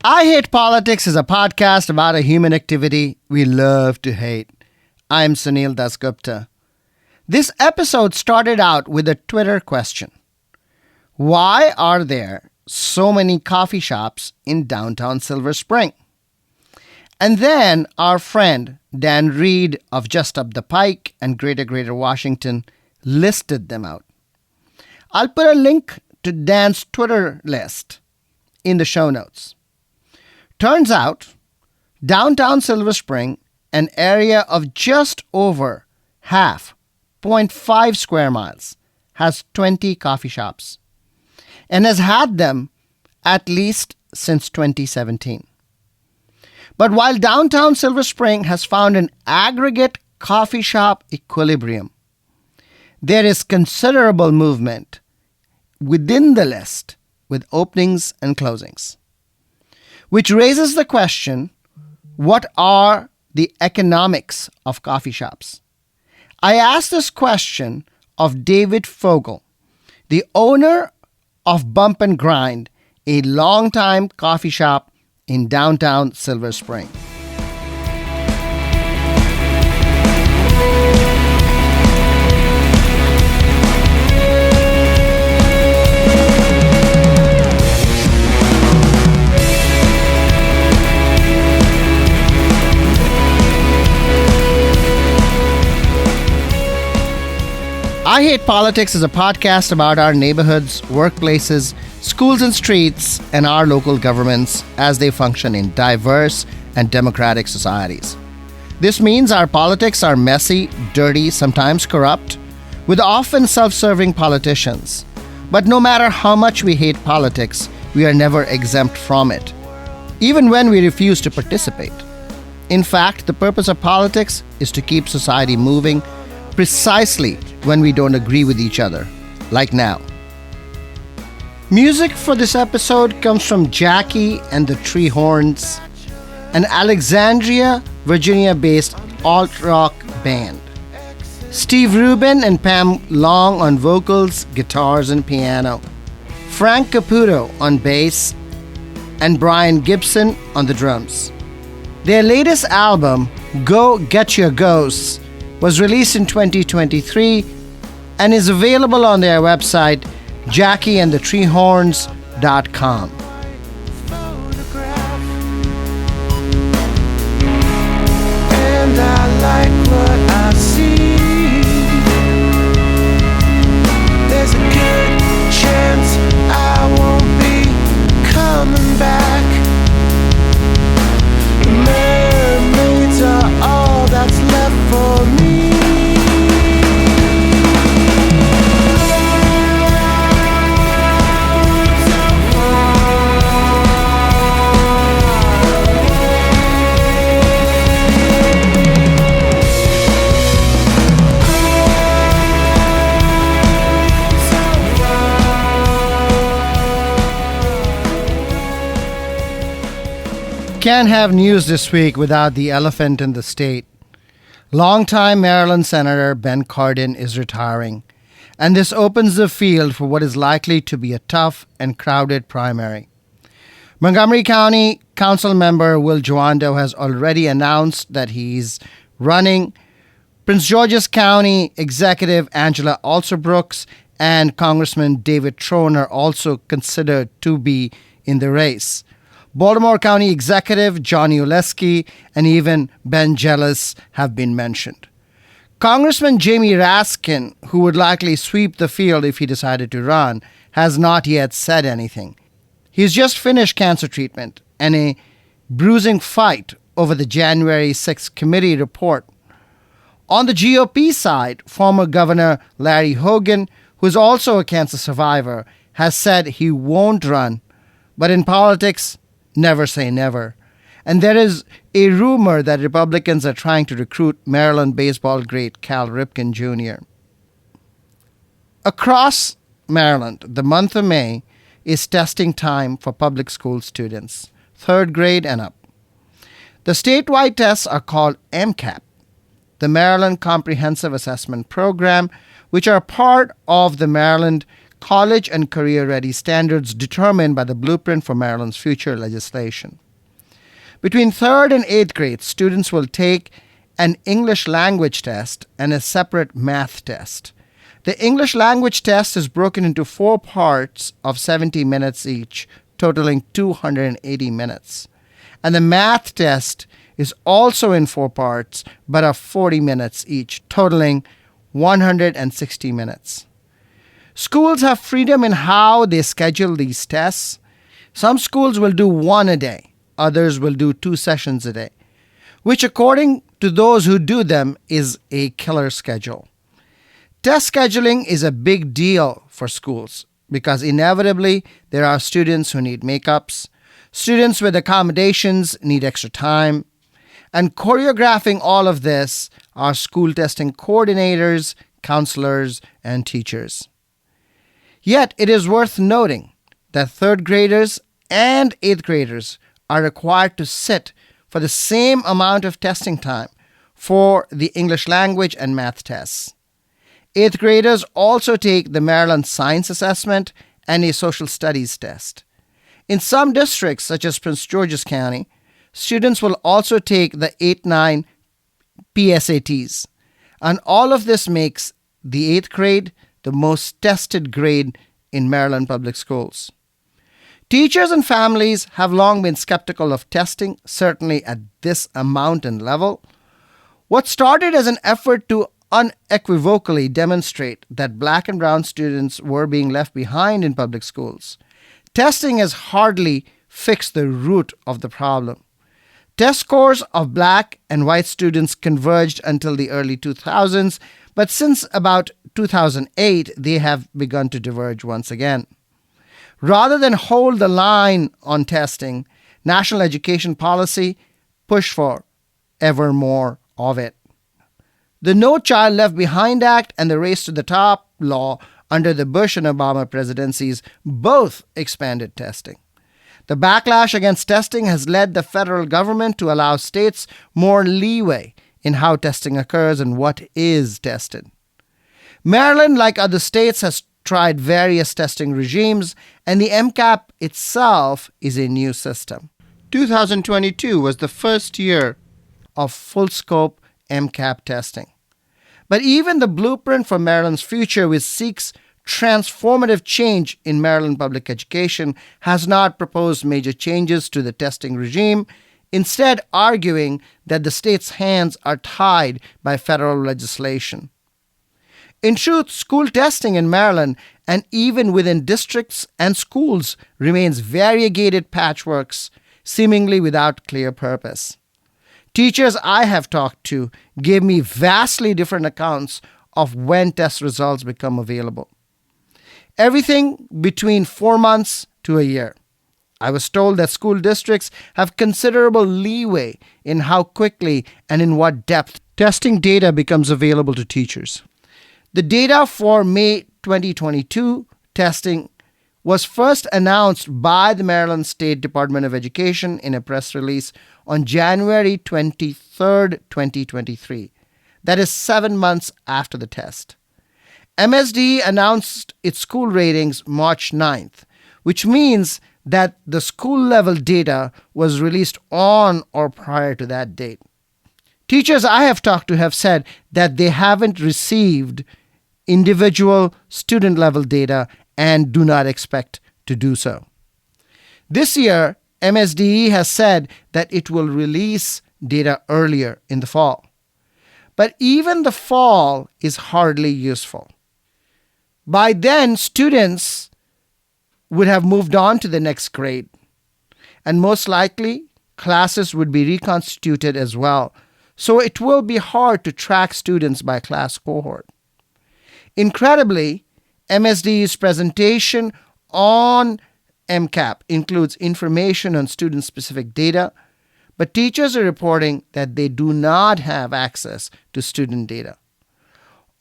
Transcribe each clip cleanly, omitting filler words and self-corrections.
I Hate Politics is a podcast about a human activity we love to hate. I'm Sunil Dasgupta. This episode started out with a Twitter question. Why are there so many coffee shops in downtown Silver Spring? And then our friend Dan Reed of Just Up the Pike and Greater Washington listed them out. I'll put a link to Dan's Twitter list in the show notes. Turns out, downtown Silver Spring, an area of just over 0.5 square miles, has 20 coffee shops and has had them at least since 2017. But while downtown Silver Spring has found an aggregate coffee shop equilibrium, there is considerable movement within the list with openings and closings. Which raises the question, what are the economics of coffee shops? I asked this question of David Fogel, the owner of Bump and Grind, a longtime coffee shop in downtown Silver Spring. I Hate Politics is a podcast about our neighborhoods, workplaces, schools and streets, and our local governments as they function in diverse and democratic societies. This means our politics are messy, dirty, sometimes corrupt, with often self-serving politicians. But no matter how much we hate politics, we are never exempt from it, even when we refuse to participate. In fact, the purpose of politics is to keep society moving precisely when we don't agree with each other, like now. Music for this episode comes from Jackie and the Treehorns, an Alexandria, Virginia-based alt-rock band. Steve Rubin and Pam Long on vocals, guitars, and piano. Frank Caputo on bass, and Brian Gibson on the drums. Their latest album, Go Get Your Ghosts, was released in 2023 and is available on their website, JackieandTheTreehorns.com. And I like what I see. There's a good chance I won't be coming back. Mermaids are all that's left for me. Can't have news this week without the elephant in the state. Longtime Maryland Senator Ben Cardin is retiring, and this opens the field for what is likely to be a tough and crowded primary. Montgomery County Council member Will Joando has already announced that he's running. Prince George's County Executive Angela Alsobrooks and Congressman David Trone are also considered to be in the race. Baltimore County Executive John Uleski and even Ben Jealous have been mentioned. Congressman Jamie Raskin, who would likely sweep the field if he decided to run, has not yet said anything. He's just finished cancer treatment and a bruising fight over the January 6th committee report. On the GOP side, former Governor Larry Hogan, who is also a cancer survivor, has said he won't run. But in politics, never say never. And there is a rumor that Republicans are trying to recruit Maryland baseball great Cal Ripken Jr. Across Maryland, the month of May is testing time for public school students, 3rd grade and up. The statewide tests are called MCAP, the Maryland Comprehensive Assessment Program, which are part of the Maryland college and career-ready standards determined by the blueprint for Maryland's future legislation. Between 3rd and 8th grade, students will take an English language test and a separate math test. The English language test is broken into 4 parts of 70 minutes each, totaling 280 minutes. And the math test is also in 4 parts, but of 40 minutes each, totaling 160 minutes. Schools have freedom in how they schedule these tests. Some schools will do 1 a day. Others will do 2 sessions a day, which according to those who do them is a killer schedule. Test scheduling is a big deal for schools because inevitably there are students who need makeups, students with accommodations need extra time, and choreographing all of this are school testing coordinators, counselors, and teachers. Yet it is worth noting that 3rd graders and 8th graders are required to sit for the same amount of testing time for the English language and math tests. 8th graders also take the Maryland Science Assessment and a Social Studies test. In some districts, such as Prince George's County, students will also take the 8-9 PSATs. And all of this makes the 8th grade the most tested grade in Maryland public schools. Teachers and families have long been skeptical of testing, certainly at this amount and level. What started as an effort to unequivocally demonstrate that Black and brown students were being left behind in public schools, testing has hardly fixed the root of the problem. Test scores of Black and white students converged until the early 2000s, but since about 2008, they have begun to diverge once again. Rather than hold the line on testing, national education policy pushed for ever more of it. The No Child Left Behind Act and the Race to the Top law under the Bush and Obama presidencies both expanded testing. The backlash against testing has led the federal government to allow states more leeway in how testing occurs and what is tested. Maryland, like other states, has tried various testing regimes, and the MCAP itself is a new system. 2022 was the first year of full-scope MCAP testing. But even the blueprint for Maryland's future, which seeks transformative change in Maryland public education, has not proposed major changes to the testing regime, instead arguing that the state's hands are tied by federal legislation. In truth, school testing in Maryland and even within districts and schools remains variegated patchworks, seemingly without clear purpose. Teachers I have talked to gave me vastly different accounts of when test results become available. Everything between 4 months to a year. I was told that school districts have considerable leeway in how quickly and in what depth testing data becomes available to teachers. The data for May 2022 testing was first announced by the Maryland State Department of Education in a press release on January 23, 2023. That is 7 months after the test. MSD announced its school ratings March 9th, which means that the school-level data was released on or prior to that date. Teachers I have talked to have said that they haven't received individual student-level data and do not expect to do so. This year, MSDE has said that it will release data earlier in the fall. But even the fall is hardly useful. By then, students would have moved on to the next grade, and most likely, classes would be reconstituted as well, so it will be hard to track students by class cohort. Incredibly, MSD's presentation on MCAP includes information on student-specific data, but teachers are reporting that they do not have access to student data.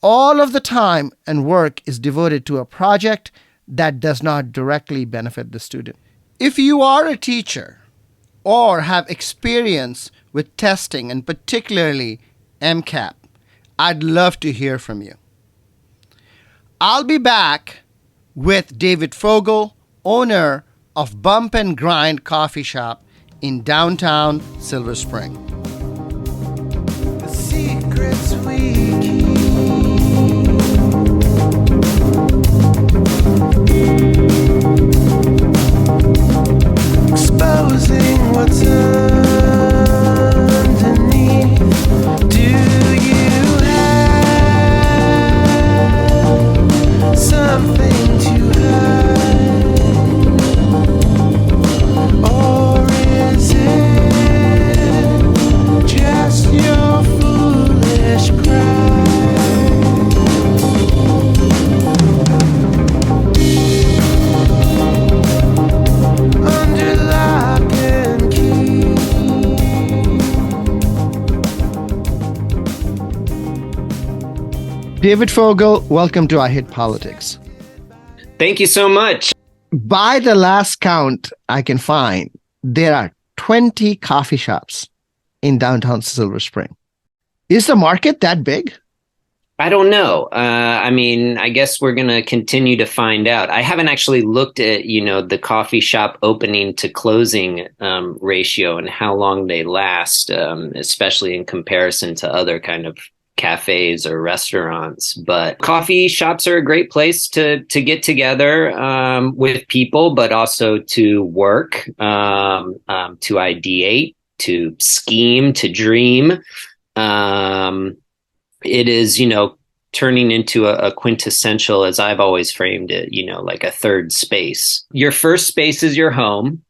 All of the time and work is devoted to a project that does not directly benefit the student. If you are a teacher or have experience with testing and particularly MCAP, I'd love to hear from you. I'll be back with David Fogel, owner of Bump and Grind Coffee Shop in downtown Silver Spring. The secrets we keep, exposing what's underneath. Do you have something to hide, or is it just your foolish pride? Under lock and key. David Fogel, welcome to I Hit Politics. Thank you so much. By the last count I can find, there are 20 coffee shops in downtown Silver Spring. Is the market that big? I don't know. I guess we're going to continue to find out. I haven't actually looked at, the coffee shop opening to closing ratio and how long they last, especially in comparison to other kind of cafes or restaurants. But coffee shops are a great place to get together with people, but also to work, to ideate, to scheme, to dream. It is, turning into a quintessential, as I've always framed it, like a third space. Your first space is your home.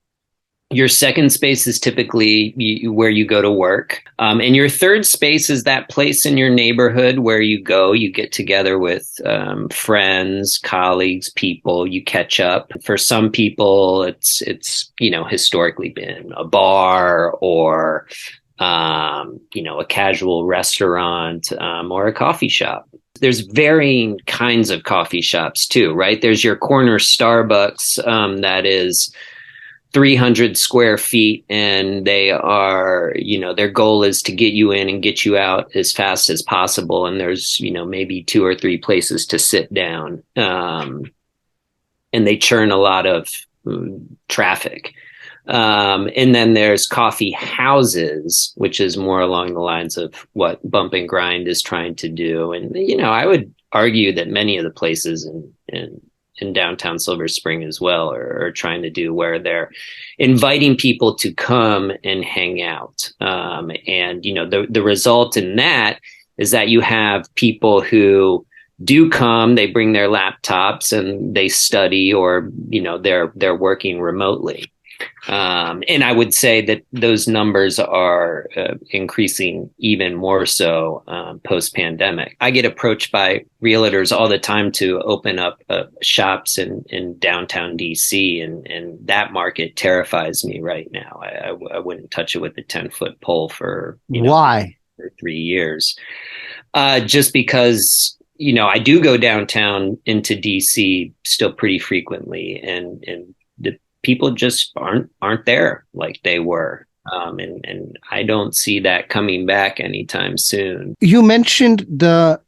Your second space is typically where you go to work. And your third space is that place in your neighborhood where you go, you get together with friends, colleagues, people, you catch up. For some people, it's historically been a bar or a casual restaurant or a coffee shop. There's varying kinds of coffee shops too, right? There's your corner Starbucks that is 300 square feet, and they are, their goal is to get you in and get you out as fast as possible. And there's, maybe 2 or 3 places to sit down, and they churn a lot of traffic. And then there's coffee houses, which is more along the lines of what Bump and Grind is trying to do. And, I would argue that many of the places in downtown Silver Spring as well are trying to do, where they're inviting people to come and hang out. And, the result in that is that you have people who do come, they bring their laptops and they study, or, they're working remotely. And I would say that those numbers are increasing even more so post-pandemic. I get approached by realtors all the time to open up shops in downtown DC, and that market terrifies me right now. I wouldn't touch it with a 10-foot pole for Why? For 3 years, just because I do go downtown into DC still pretty frequently, and the people just aren't there like they were. And I don't see that coming back anytime soon. You mentioned the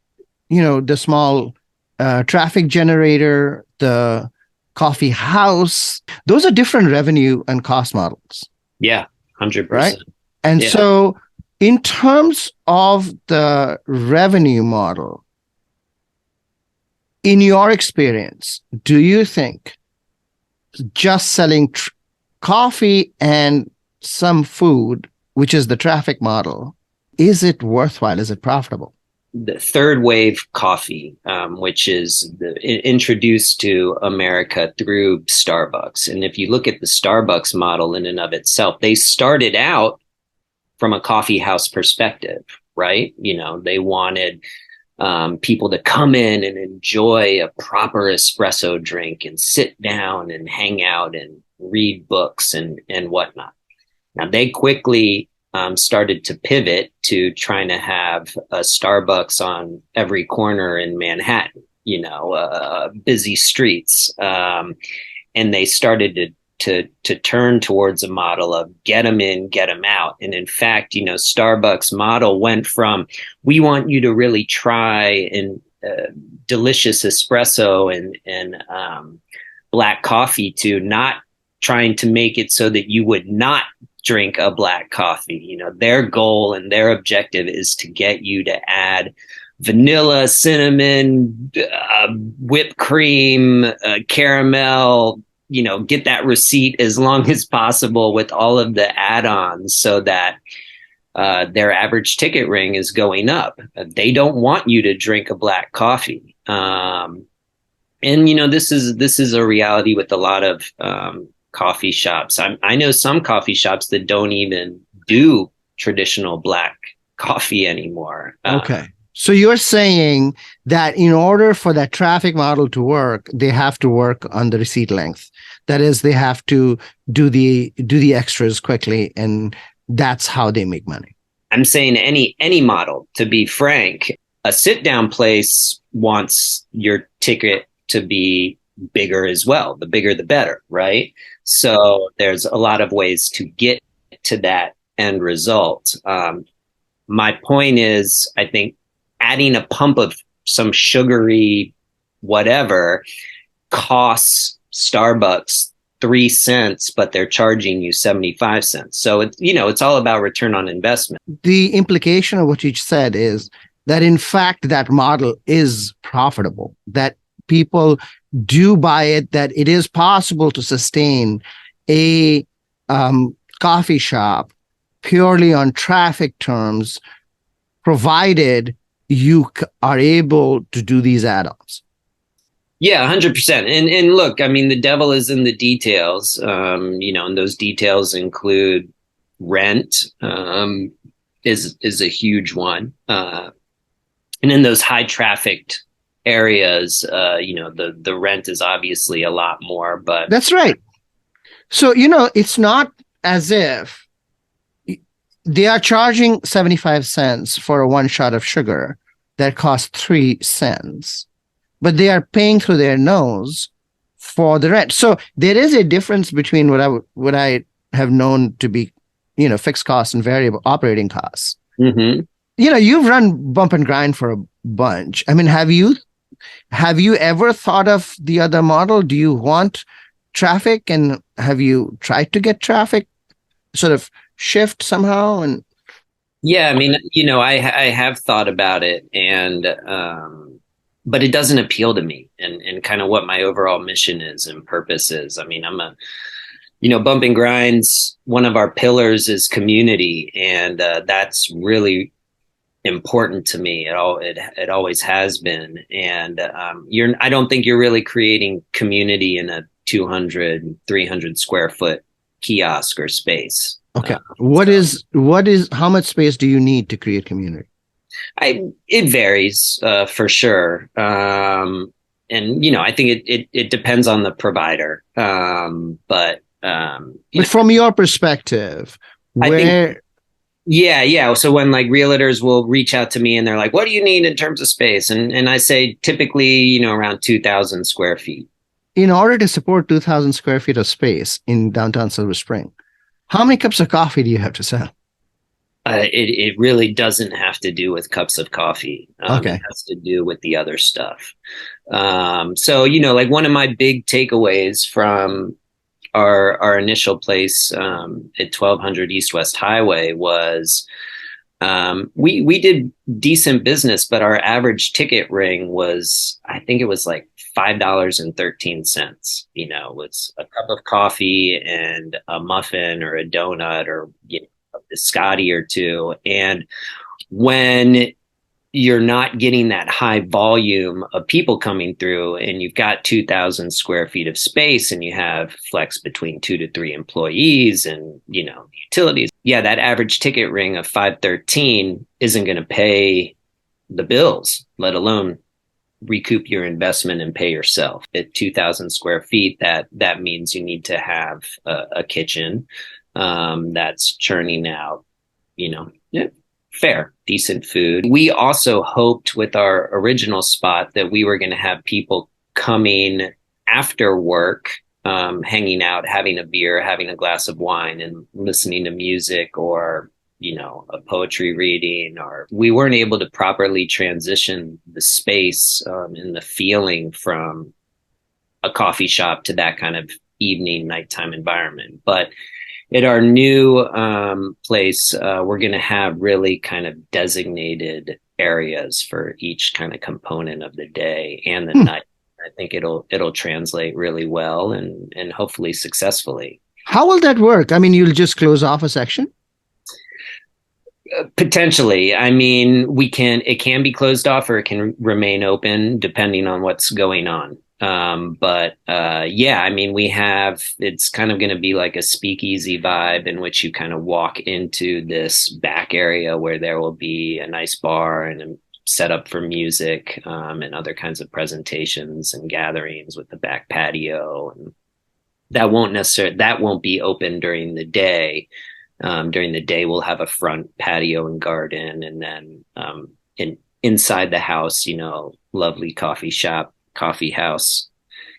small traffic generator, the coffee house. Those are different revenue and cost models. Yeah, 100%. Right? And so in terms of the revenue model, in your experience, do you think just selling coffee and some food, which is the traffic model, is it worthwhile? Is it profitable? The third wave coffee, which is introduced to America through Starbucks. And if you look at the Starbucks model in and of itself, they started out from a coffee house perspective, right? They wanted people to come in and enjoy a proper espresso drink and sit down and hang out and read books and whatnot. Now, they quickly started to pivot to trying to have a Starbucks on every corner in Manhattan, busy streets. And they started to turn towards a model of get them in, get them out. And in fact, Starbucks model went from, we want you to really try delicious espresso and black coffee to not trying to make it so that you would not drink a black coffee. You know, their goal and their objective is to get you to add vanilla, cinnamon, whipped cream, caramel, you know, get that receipt as long as possible with all of the add-ons so that their average ticket ring is going up. They don't want you to drink a black coffee. And you know, this is a reality with a lot of coffee shops. I know some coffee shops that don't even do traditional black coffee anymore. Okay. So you're saying that in order for that traffic model to work, they have to work on the receipt length. That is, they have to do the extras quickly, and that's how they make money. I'm saying any model, to be frank. A sit down place wants your ticket to be bigger as well. The bigger, the better, right? So there's a lot of ways to get to that end result. My point is, I think adding a pump of some sugary whatever costs Starbucks 3 cents, but they're charging you 75 cents. So it's, you know, it's all about return on investment. The implication of what you said is that in fact that model is profitable, that people do buy it, that it is possible to sustain a coffee shop purely on traffic terms, provided you are able to do these add-ons. Yeah, 100%. And look, I mean, the devil is in the details, you know, and those details include rent, is a huge one. And in those high trafficked areas, you know, the rent is obviously a lot more, but that's right. So, you know, it's not as if they are charging 75 cents for a one shot of sugar that costs 3 cents, but they are paying through their nose for the rent. So there is a difference between what I have known to be, you know, fixed costs and variable operating costs. Mm-hmm. You know, you've run bump and grind for a bunch. I mean, have you ever thought of the other model? Do you want traffic, and have you tried to get traffic sort of shift somehow? And yeah, I mean, you know, I have thought about it, and but it doesn't appeal to me, and kind of what my overall mission is and purpose is. I mean, you know, bump and grinds, one of our pillars is community, and that's really important to me. It always has been. And I don't think you're really creating community in a 200, 300 square foot kiosk or space. Okay. How much space do you need to create community? It varies for sure. And, you know, I think it depends on the provider. But from your perspective, where... Yeah. So when like realtors will reach out to me and they're like, what do you need in terms of space? And I say typically, you know, around 2,000 square feet. In order to support 2,000 square feet of space in downtown Silver Spring, how many cups of coffee do you have to sell? It really doesn't have to do with cups of coffee. Okay. It has to do with the other stuff. So, you know, like one of my big takeaways from our initial place at 1200 East West Highway was we did decent business, but our average ticket ring was, I think it was like $5.13. You know, it's a cup of coffee and a muffin or a donut or, you know, a biscotti or two. And when you're not getting that high volume of people coming through and you've got 2,000 square feet of space and you have flex between 2 to 3 employees and, you know, utilities. Yeah, that average ticket ring of 513 isn't going to pay the bills, let alone recoup your investment and pay yourself. At 2,000 square feet, that means you need to have a kitchen that's churning out, you know, fair, decent food. We also hoped with our original spot that we were going to have people coming after work, hanging out, having a beer, having a glass of wine and listening to music or a poetry reading, or we weren't able to properly transition the space and the feeling from a coffee shop to that kind of evening, nighttime environment. But at our new place, we're going to have really kind of designated areas for each kind of component of the day and the night. I think it'll translate really well and hopefully successfully. How will that work? I mean, you'll just close off a section? Potentially. I mean, it can be closed off or it can remain open depending on what's going on. But yeah, I mean, it's kind of going to be like a speakeasy vibe in which you kind of walk into this back area where there will be a nice bar and a set up for music, and other kinds of presentations and gatherings with the back patio. And that won't be open during the day. During the day, we'll have a front patio and garden, and then inside the house, lovely coffee house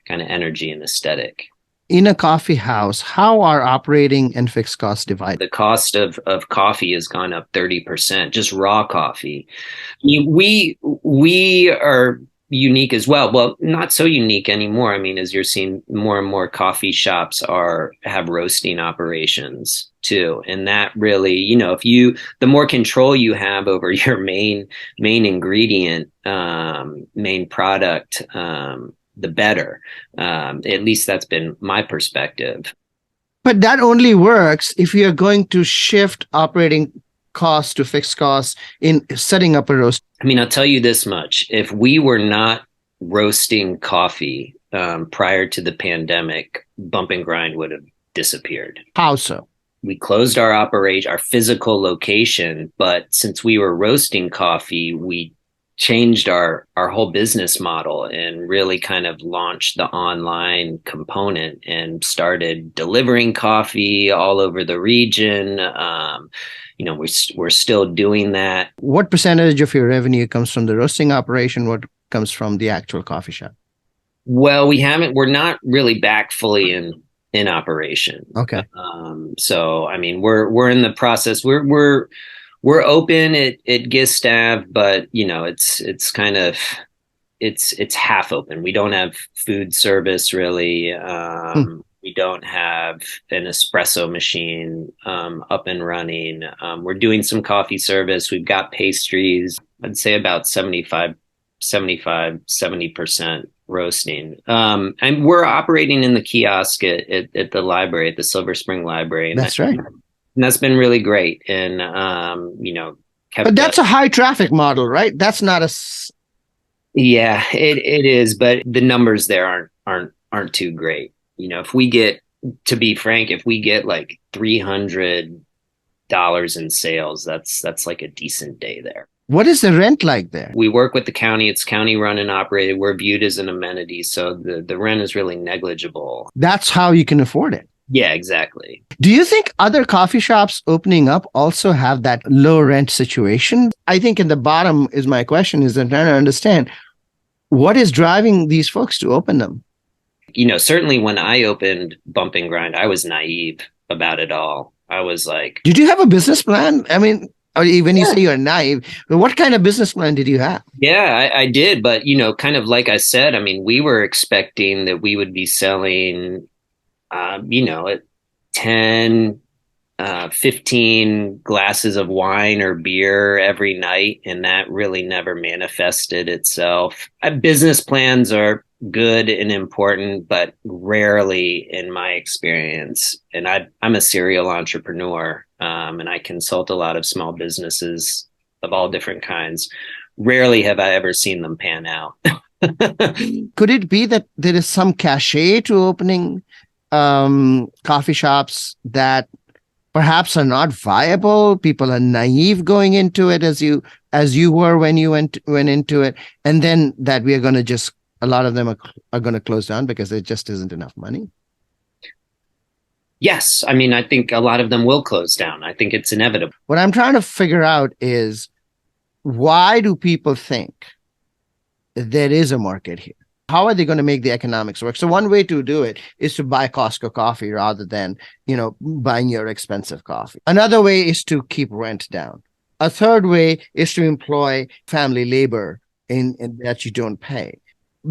kind of energy and aesthetic. In a coffee house, how are operating and fixed costs divided? The cost of coffee has gone up 30%, just raw coffee. I mean, we are unique as well. Well, not so unique anymore. I mean, as you're seeing, more and more coffee shops have roasting operations too. And that really, the more control you have over your main ingredient, main product, the better. At least that's been my perspective. But that only works if you're going to shift operating costs to fixed costs in setting up a roast. I mean, I'll tell you this much. If we were not roasting coffee prior to the pandemic, Bump and Grind would have disappeared. How so? We closed our physical location, but since we were roasting coffee, we changed our whole business model and really kind of launched the online component and started delivering coffee all over the region. We're still doing that. What percentage of your revenue comes from the roasting operation? What comes from the actual coffee shop? Well, we're not really back fully in operation. Okay. So, I mean, we're in the process. We're open at Gistav, but it's kind of it's half open. We don't have food service really. We don't have an espresso machine up and running. We're doing some coffee service. We've got pastries. I'd say about 70% roasting. And we're operating in the kiosk at the library, at the Silver Spring Library. And that's right. And that's been really great. And, but that's a high traffic model, right? That's not yeah, it is. But the numbers there aren't too great. To be frank, if we get like $300 in sales, that's like a decent day there. What is the rent like there? We work with the county. It's county run and operated. We're viewed as an amenity. So the rent is really negligible. That's how you can afford it. Yeah, exactly. Do you think other coffee shops opening up also have that low rent situation? I think in the bottom is my question is I'm trying to understand what is driving these folks to open them? Certainly when I opened Bump and Grind, I was naive about it all. I was like, did you have a business plan? I mean, when you say you're naive, what kind of business plan did you have? Yeah, I did. But, kind of like I said, I mean, we were expecting that we would be selling, at 10, 15 glasses of wine or beer every night. And that really never manifested itself. Business plans are good and important, but rarely in my experience. And I'm a serial entrepreneur, and I consult a lot of small businesses of all different kinds. Rarely have I ever seen them pan out. Could it be that there is some cachet to opening coffee shops that perhaps are not viable? People are naive going into it as you were when you went into it, and then that we are going to a lot of them are going to close down because there just isn't enough money? Yes. I mean, I think a lot of them will close down. I think it's inevitable. What I'm trying to figure out is why do people think there is a market here? How are they going to make the economics work? So one way to do it is to buy Costco coffee rather than, buying your expensive coffee. Another way is to keep rent down. A third way is to employ family labor in that you don't pay.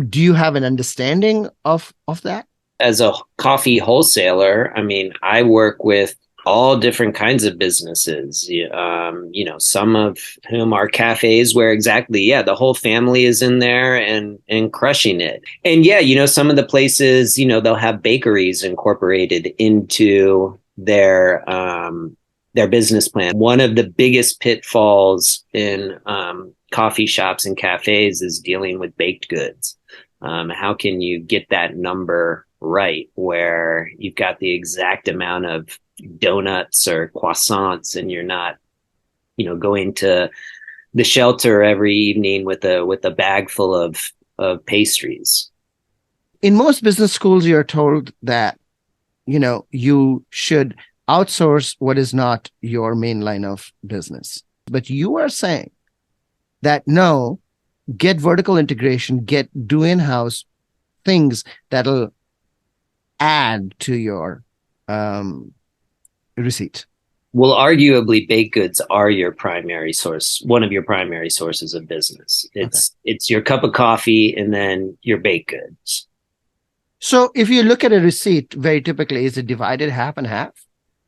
Do you have an understanding of that? As a coffee wholesaler, I mean, I work with all different kinds of businesses, some of whom are cafes where exactly, yeah, the whole family is in there and crushing it. And yeah, some of the places, they'll have bakeries incorporated into their business plan. One of the biggest pitfalls in coffee shops and cafes is dealing with baked goods. How can you get that number right where you've got the exact amount of donuts or croissants and you're not, going to the shelter every evening with a bag full of pastries. In most business schools, you're told that, you should outsource what is not your main line of business. But you are saying that no, get vertical integration, do in-house things that'll add to your receipt. Well, arguably, baked goods are your primary source, one of your primary sources of business. It's your cup of coffee and then your baked goods. So if you look at a receipt, very typically, is it divided half and half?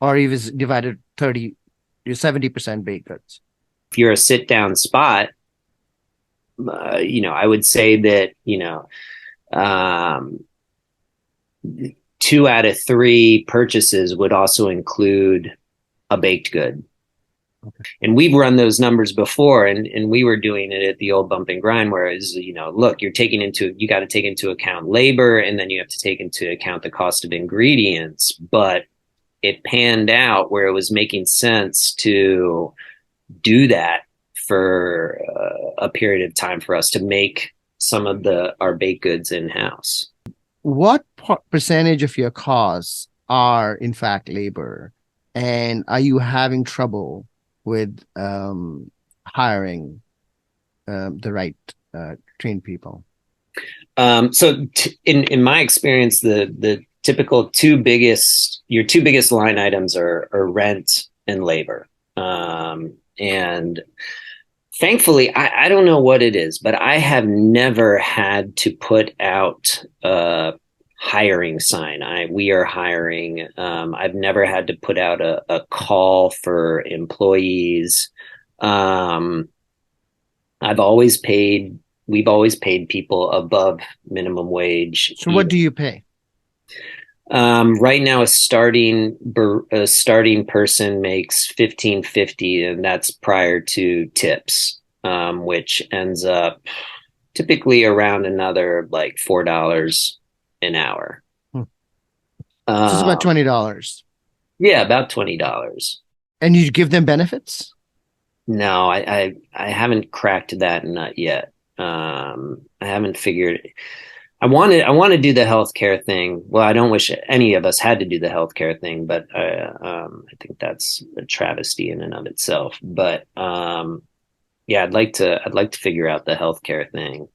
Or is it divided 70% baked goods? If you're a sit-down spot, I would say that, 2 out of 3 purchases would also include a baked good. Okay. And we've run those numbers before, and we were doing it at the old bump and grind, whereas, look, you got to take into account labor, and then you have to take into account the cost of ingredients. But it panned out where it was making sense to do that for a period of time for us to make some of our baked goods in-house. What percentage of your costs are in fact labor? And are you having trouble with hiring the right trained people? In my experience, the typical your two biggest line items are rent and labor. And thankfully, I don't know what it is, but I have never had to put out a hiring sign. We are hiring. I've never had to put out a call for employees. We've always paid people above minimum wage. So what do you pay? Right now, a starting person makes $15.50, and that's prior to tips, which ends up typically around another like $4 an hour. So it's about $20. Yeah, about $20. And you give them benefits? No, I haven't cracked that nut yet. I haven't figured. I want to do the healthcare thing. Well, I don't wish any of us had to do the healthcare thing, but I think that's a travesty in and of itself. But yeah, I'd like to figure out the healthcare thing,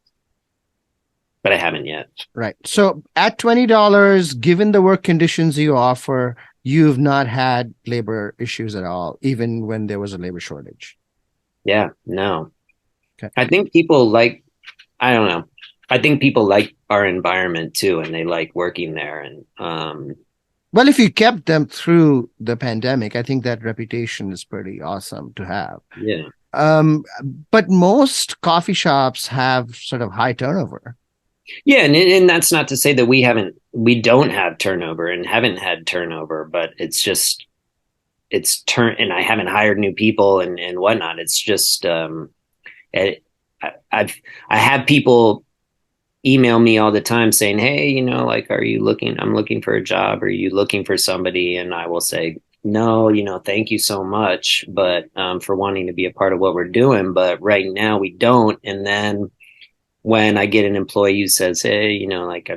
but I haven't yet. Right. So at $20, given the work conditions you offer, you've not had labor issues at all, even when there was a labor shortage. Yeah, no. Okay. I think I don't know. I think people like our environment too, and they like working there. And well, if you kept them through the pandemic, I think that reputation is pretty awesome to have. Yeah. But most coffee shops have sort of high turnover. Yeah, and that's not to say that we don't have turnover and haven't had turnover, but it's just and I haven't hired new people and whatnot. It's just I have people email me all the time saying, hey, like, I'm looking for a job. Are you looking for somebody? And I will say, no, thank you so much, but for wanting to be a part of what we're doing. But right now we don't. And then when I get an employee who says, hey, like I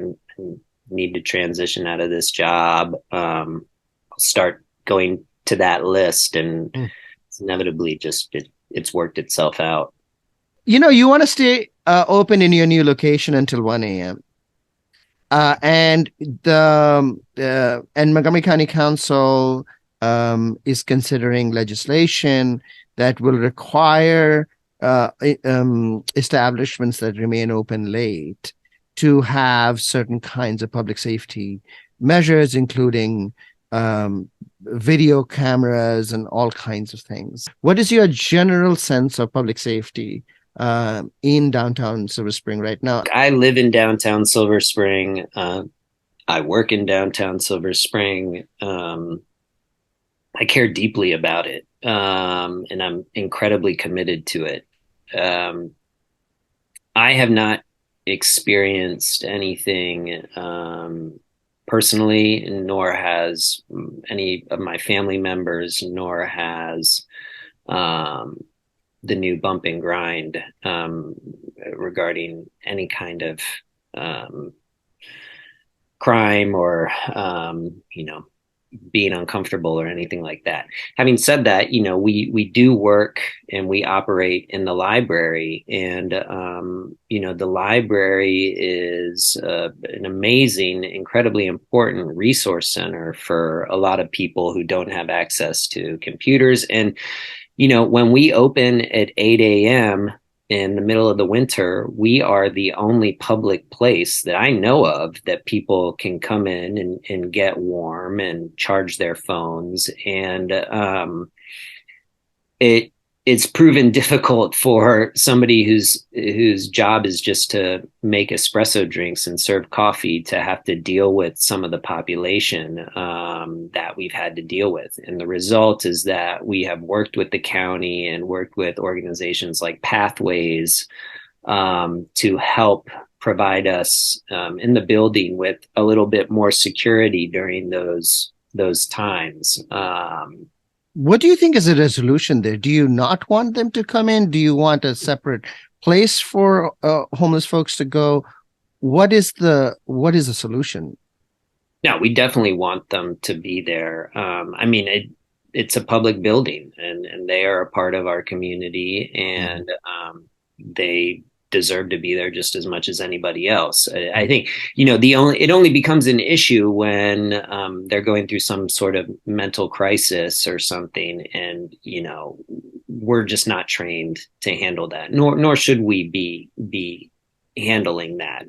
need to transition out of this job, I'll start going to that list, and it's inevitably just it's worked itself out. You want to stay open in your new location until 1 a.m. And the Montgomery County Council is considering legislation that will require establishments that remain open late to have certain kinds of public safety measures, including video cameras and all kinds of things. What is your general sense of public safety in downtown Silver Spring right now? I live in downtown Silver Spring. I work in downtown Silver Spring. I care deeply about it, and I'm incredibly committed to it. Um, I have not experienced anything personally, nor has any of my family members, nor has um, the new bump and grind regarding any kind of um, crime or being uncomfortable or anything like that. Having said that, we do work and we operate in the library, and the library is an amazing, incredibly important resource center for a lot of people who don't have access to computers. And when we open at 8 a.m. in the middle of the winter, we are the only public place that I know of that people can come in and get warm and charge their phones. And it's proven difficult for somebody whose job is just to make espresso drinks and serve coffee to have to deal with some of the population that we've had to deal with. And the result is that we have worked with the county and worked with organizations like Pathways to help provide us in the building with a little bit more security during those times. What do you think is a resolution there? Do you not want them to come in? Do you want a separate place for homeless folks to go? What is the solution? No, we definitely want them to be there. I mean, it's a public building, and they are a part of our community, and they deserve to be there just as much as anybody else. I think it only becomes an issue when they're going through some sort of mental crisis or something, and we're just not trained to handle that. Nor should we be handling that.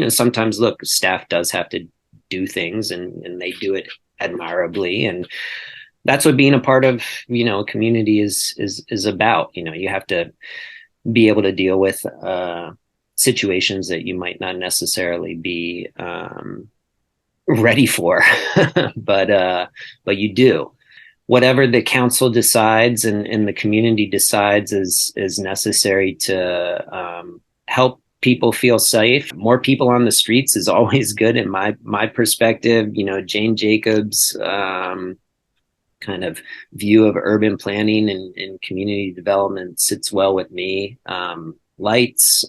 Sometimes look, staff does have to do things, and they do it admirably, and that's what being a part of community is about. You have to be able to deal with situations that you might not necessarily be ready for, but you do. Whatever the council decides and the community decides is necessary to help people feel safe. More people on the streets is always good in my perspective. Jane Jacobs' kind of view of urban planning and community development sits well with me. Lights,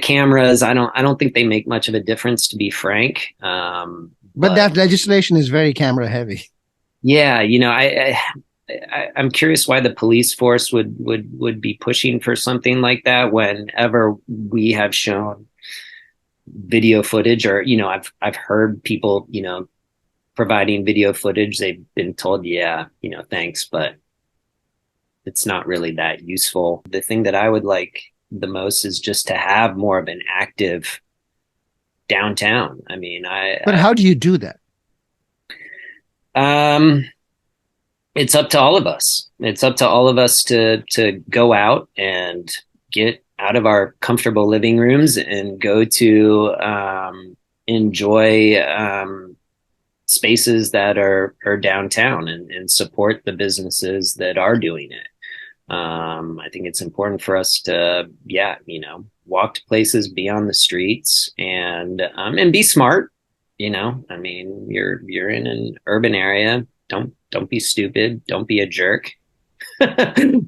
cameras. I don't think they make much of a difference, to be frank. But that legislation is very camera heavy. Yeah, I'm curious why the police force would be pushing for something like that whenever we have shown video footage, or I've heard people providing video footage. They've been told, yeah, thanks, but it's not really that useful. The thing that I would like the most is just to have more of an active downtown. I mean, But how do you do that? It's up to all of us. It's up to all of us to go out and get out of our comfortable living rooms and go to enjoy spaces that are downtown and support the businesses that are doing it. I think it's important for us to, walk to places, be on the streets, and be smart. I mean, you're in an urban area. Don't be stupid. Don't be a jerk.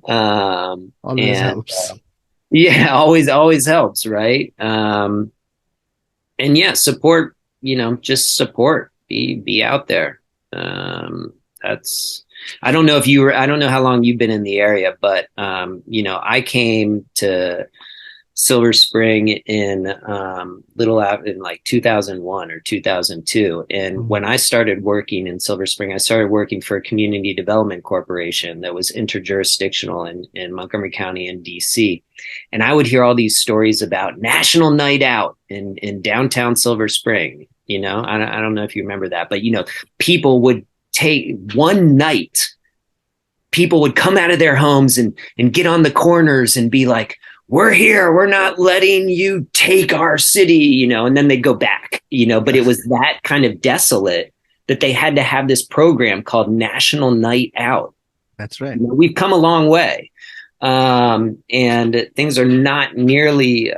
Always helps. Yeah, always helps, right? And yeah, support. Just support. Be out there. That's. I don't know if you were. I don't know how long you've been in the area, but I came to Silver Spring in little out in like 2001 or 2002. And when I started working in Silver Spring, I started working for a community development corporation that was interjurisdictional in Montgomery County and DC. And I would hear all these stories about National Night Out in downtown Silver Spring. You know, I don't know if you remember that, but, you know, people would take one night, people would come out of their homes and get on the corners and be like, we're here, we're not letting you take our city, you know, and then they'd go back, you know, but it was that kind of desolate that they had to have this program called National Night Out. That's right. You know, we've come a long way. And things are not nearly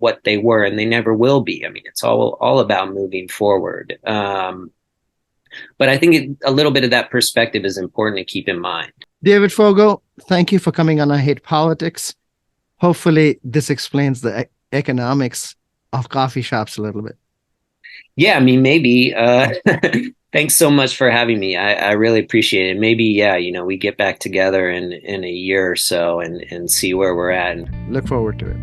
what they were, and they never will be. I mean, it's all about moving forward. But I think a little bit of that perspective is important to keep in mind. David Fogel, thank you for coming on I Hate Politics. Hopefully this explains the economics of coffee shops a little bit. Yeah, I mean, maybe. Thanks so much for having me. I really appreciate it. Maybe, yeah, you know, we get back together in a year or so and see where we're at. Look forward to it.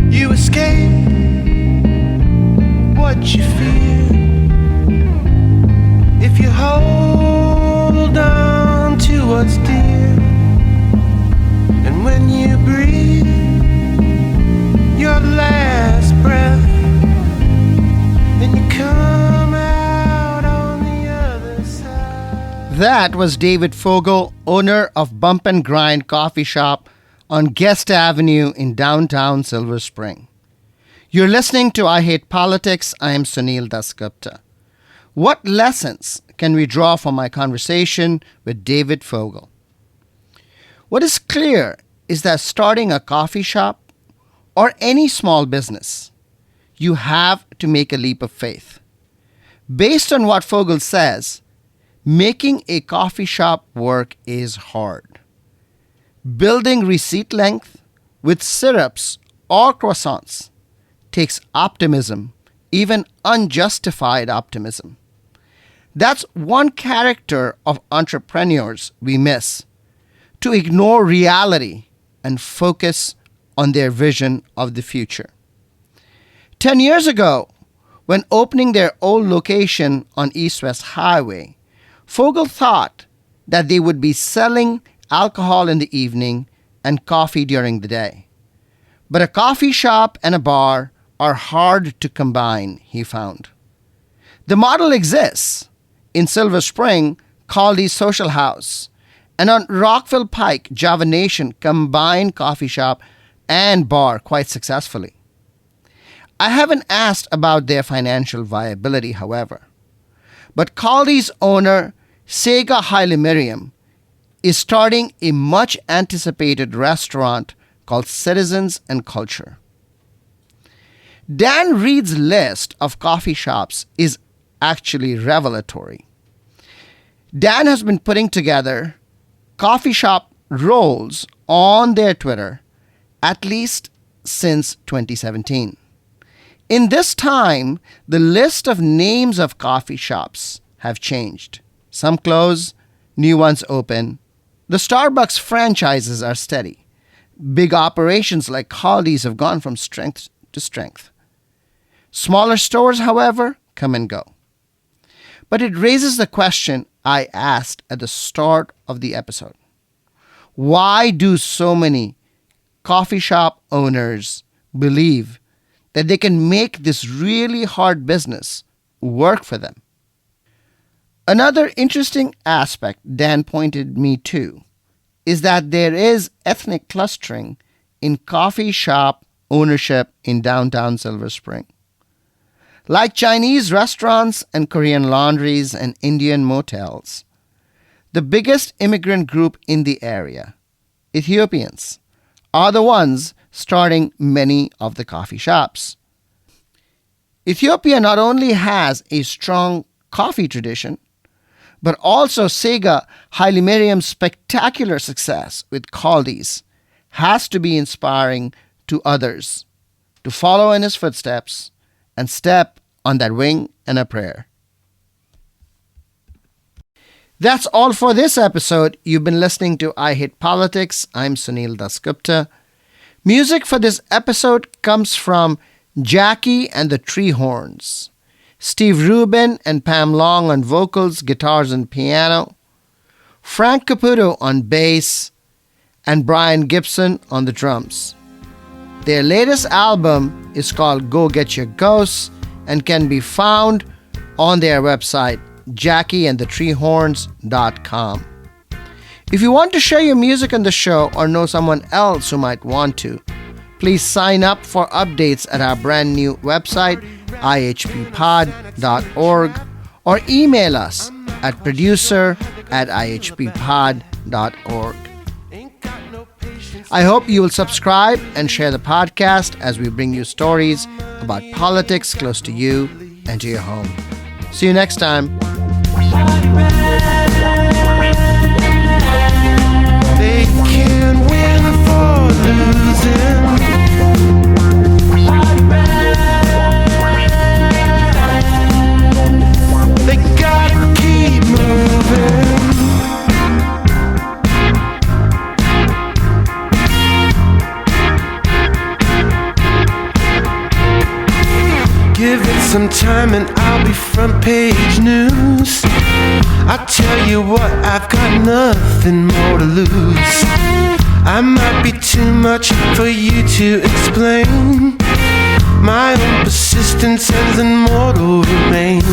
You escape what you fear if you hold on to what's dear. And when you breathe your last breath, then you come out on the other side. That was David Fogel, owner of Bump and Grind Coffee Shop on Guest Avenue in downtown Silver Spring. You're listening to I Hate Politics. I am Sunil Dasgupta. What lessons can we draw from my conversation with David Fogel? What is clear is that starting a coffee shop or any small business, you have to make a leap of faith. Based on what Fogel says, making a coffee shop work is hard. Building receipt length with syrups or croissants takes optimism, even unjustified optimism. That's one character of entrepreneurs we miss, to ignore reality and focus on their vision of the future. 10 years ago, when opening their old location on East-West Highway, Fogel thought that they would be selling alcohol in the evening and coffee during the day. But a coffee shop and a bar are hard to combine, he found. The model exists in Silver Spring, Caldi's Social House, and on Rockville Pike, Java Nation combine coffee shop and bar quite successfully. I haven't asked about their financial viability, however. But Caldi's owner, Sega Haile Miriam, is starting a much-anticipated restaurant called Citizens and Culture. Dan Reed's list of coffee shops is actually revelatory. Dan has been putting together coffee shop rolls on their Twitter at least since 2017. In this time, the list of names of coffee shops have changed. Some close, new ones open. The Starbucks franchises are steady. Big operations like Caldi's have gone from strength to strength. Smaller stores, however, come and go. But it raises the question I asked at the start of the episode. Why do so many coffee shop owners believe that they can make this really hard business work for them? Another interesting aspect Dan pointed me to is that there is ethnic clustering in coffee shop ownership in downtown Silver Spring. Like Chinese restaurants and Korean laundries and Indian motels, the biggest immigrant group in the area, Ethiopians, are the ones starting many of the coffee shops. Ethiopia not only has a strong coffee tradition, but also Sega Haile Miriam's spectacular success with Caldi's has to be inspiring to others to follow in his footsteps and step on that wing in a prayer. That's all for this episode. You've been listening to I Hate Politics. I'm Sunil Dasgupta. Music for this episode comes from Jackie and the Treehorns, Steve Rubin and Pam Long on vocals, guitars, and piano, Frank Caputo on bass, and Brian Gibson on the drums. Their latest album is called Go Get Your Ghosts and can be found on their website, JackieandTheTreehorns.com. If you want to share your music on the show or know someone else who might want to, please sign up for updates at our brand new website, ihppod.org, or email us at producer@ihppod.org. I hope you will subscribe and share the podcast as we bring you stories about politics close to you and to your home. See you next time. They can win for losing. They gotta keep moving. Give it some time and I'll be front page news. I tell you what, I've got nothing more to lose. I might be too much for you to explain. My own persistence as immortal remains.